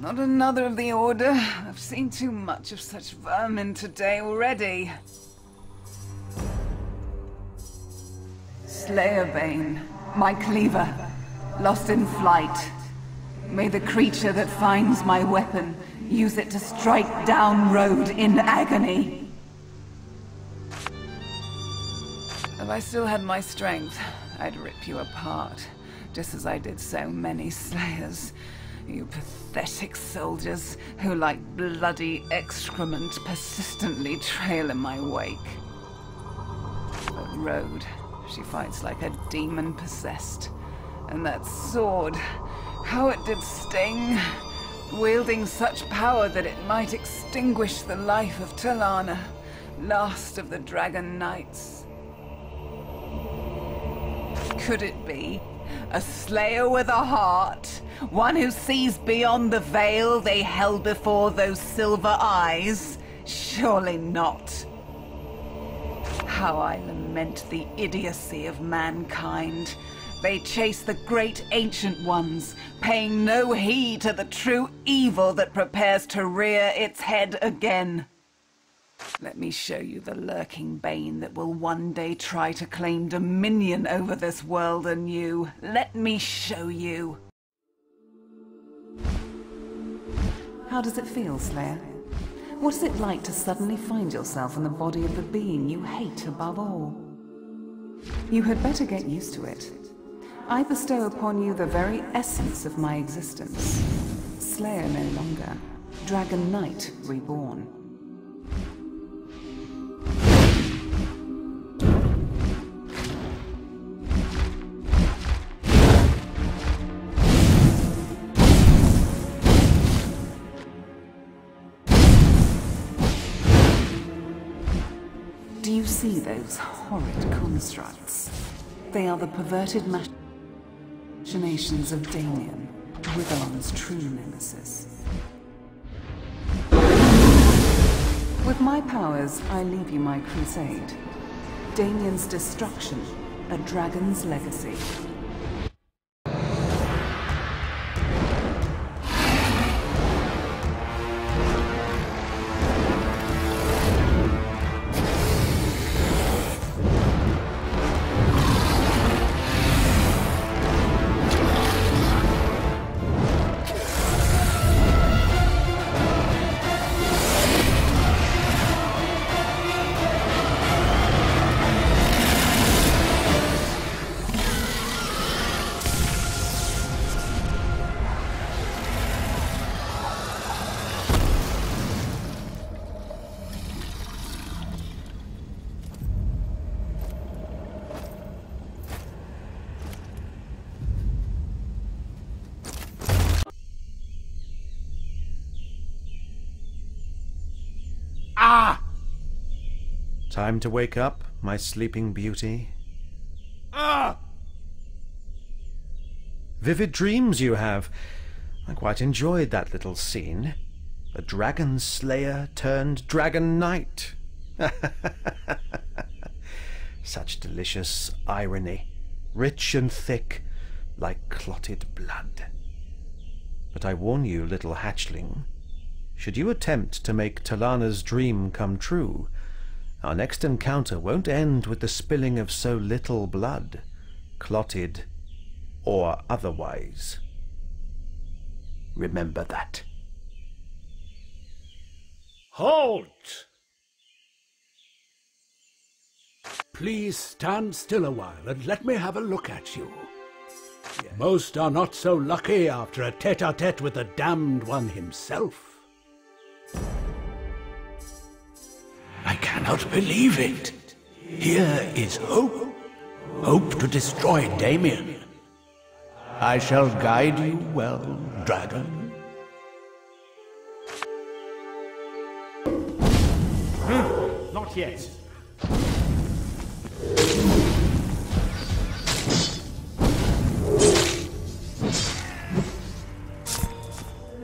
Not another of the Order. I've seen too much of such vermin today already. Slayerbane, my cleaver, lost in flight. May the creature that finds my weapon use it to strike down Road in agony. If I still had my strength, I'd rip you apart, just as I did so many Slayers. You pathetic soldiers who, like bloody excrement, persistently trail in my wake. But Road, she fights like a demon possessed. And that sword, how it did sting, wielding such power that it might extinguish the life of Talana, last of the Dragon Knights. Could it be? A Slayer with a heart? One who sees beyond the veil they held before those silver eyes? Surely not. How I lament the idiocy of mankind. They chase the great ancient ones, paying no heed to the true evil that prepares to rear its head again. Let me show you the lurking bane that will one day try to claim dominion over this world anew. Let me show you. How does it feel, Slayer? What is it like to suddenly find yourself in the body of the being you hate above all? You had better get used to it. I bestow upon you the very essence of my existence. Slayer no longer. Dragon Knight reborn. Do you see those horrid constructs? They are the perverted machinations of Damien, Rigolon's true nemesis. With my powers, I leave you my crusade. Damien's destruction, a dragon's legacy. Time to wake up, my sleeping beauty. Vivid dreams you have. I quite enjoyed that little scene. A dragon slayer turned dragon knight. Such delicious irony, rich and thick, like clotted blood. But I warn you, little hatchling, should you attempt to make Talana's dream come true, our next encounter won't end with the spilling of so little blood, clotted or otherwise. Remember that. Halt! Please stand still a while and let me have a look at you. Yes. Most are not so lucky after a tete-a-tete with the damned one himself. I cannot believe it. Here is hope. Hope to destroy Damien. I shall guide you well, dragon. Not yet.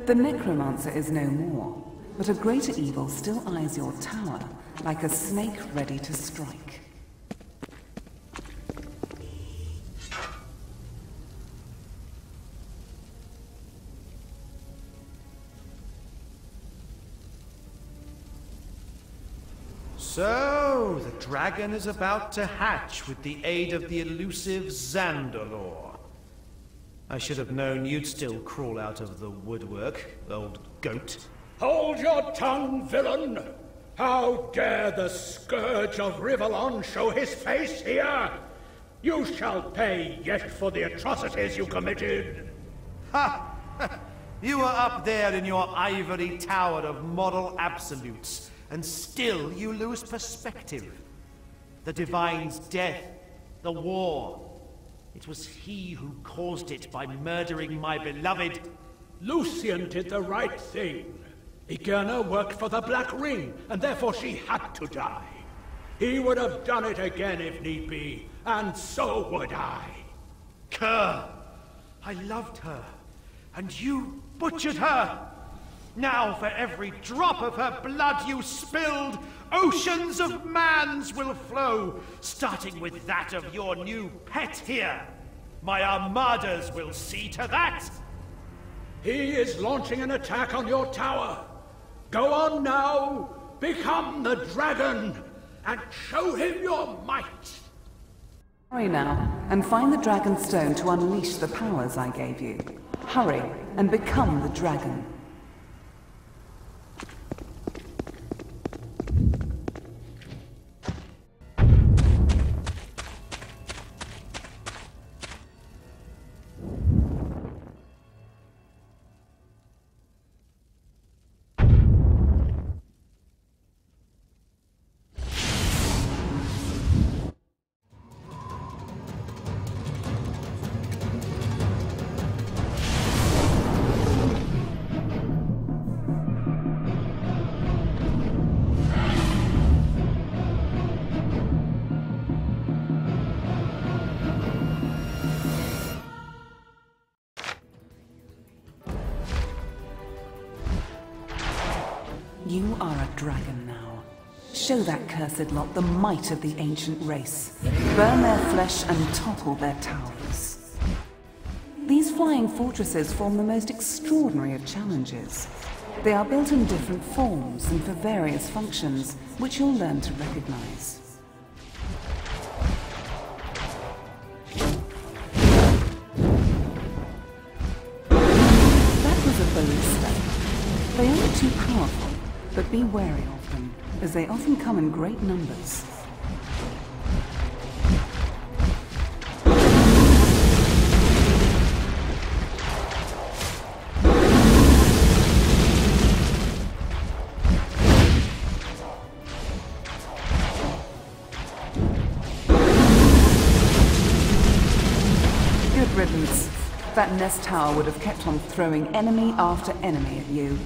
The necromancer is no more, but a greater evil still eyes your tower, like a snake ready to strike. So, the dragon is about to hatch with the aid of the elusive Xandalore. I should have known you'd still crawl out of the woodwork, old goat. Hold your tongue, villain! How dare the scourge of Rivellon show his face here? You shall pay yet for the atrocities you committed. Ha! You were up there in your ivory tower of moral absolutes, and still you lose perspective. The Divine's death, the war. It was he who caused it by murdering my beloved. Lucian did the right thing. Igerna worked for the Black Ring, and therefore she had to die. He would have done it again if need be, and so would I. Kerr, I loved her, and you butchered her. Now for every drop of her blood you spilled, oceans of mans will flow, starting with that of your new pet here. My armadas will see to that. He is launching an attack on your tower. Go on now, become the dragon, and show him your might. Hurry now, and find the dragon stone to unleash the powers I gave you. Hurry, and become the dragon. You are a dragon now. Show that cursed lot the might of the ancient race. Burn their flesh and topple their towers. These flying fortresses form the most extraordinary of challenges. They are built in different forms and for various functions, which you'll learn to recognize. That was a ballista. They aren't too powerful. But be wary of them, as they often come in great numbers. Good riddance. That nest tower would have kept on throwing enemy after enemy at you.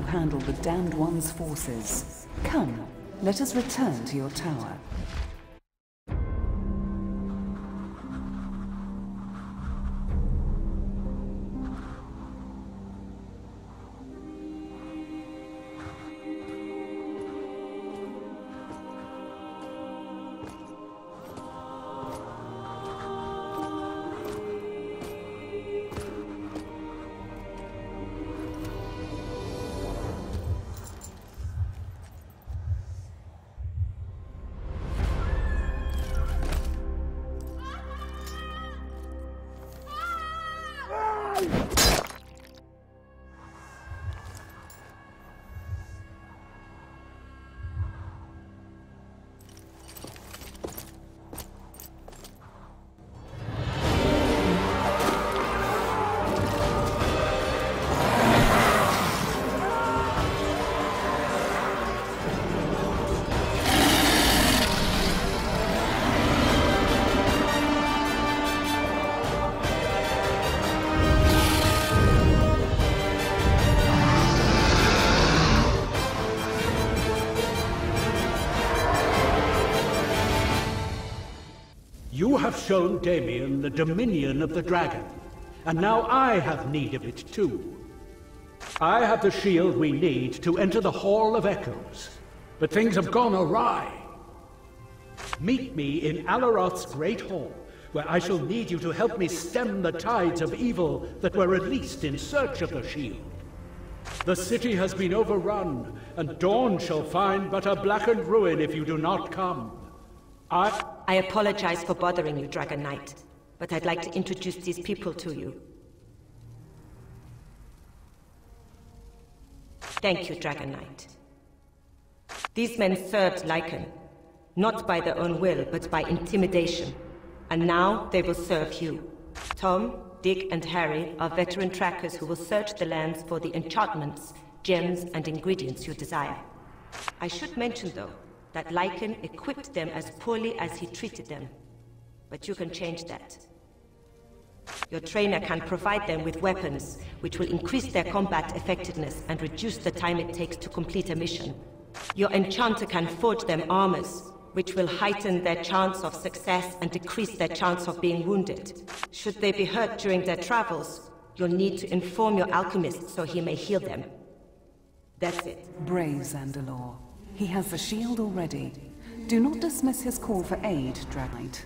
Handle the Damned One's forces. Come, let us return to your tower. You have shown Damien the dominion of the dragon, and now I have need of it too. I have the shield we need to enter the Hall of Echoes, but things have gone awry. Meet me in Alaroth's Great Hall, where I shall need you to help me stem the tides of evil that were released in search of the shield. The city has been overrun, and Dawn shall find but a blackened ruin if you do not come. I apologize for bothering you, Dragon Knight, but I'd like to introduce these people to you. Thank you, Dragon Knight. These men served Lycan, not by their own will, but by intimidation. And now they will serve you. Tom, Dick, and Harry are veteran trackers who will search the lands for the enchantments, gems, and ingredients you desire. I should mention, though, that Lycan equipped them as poorly as he treated them. But you can change that. Your trainer can provide them with weapons, which will increase their combat effectiveness and reduce the time it takes to complete a mission. Your enchanter can forge them armors, which will heighten their chance of success and decrease their chance of being wounded. Should they be hurt during their travels, you'll need to inform your alchemist so he may heal them. That's it. Brave Zandelor. He has the shield already. Do not dismiss his call for aid, Dragon Knight.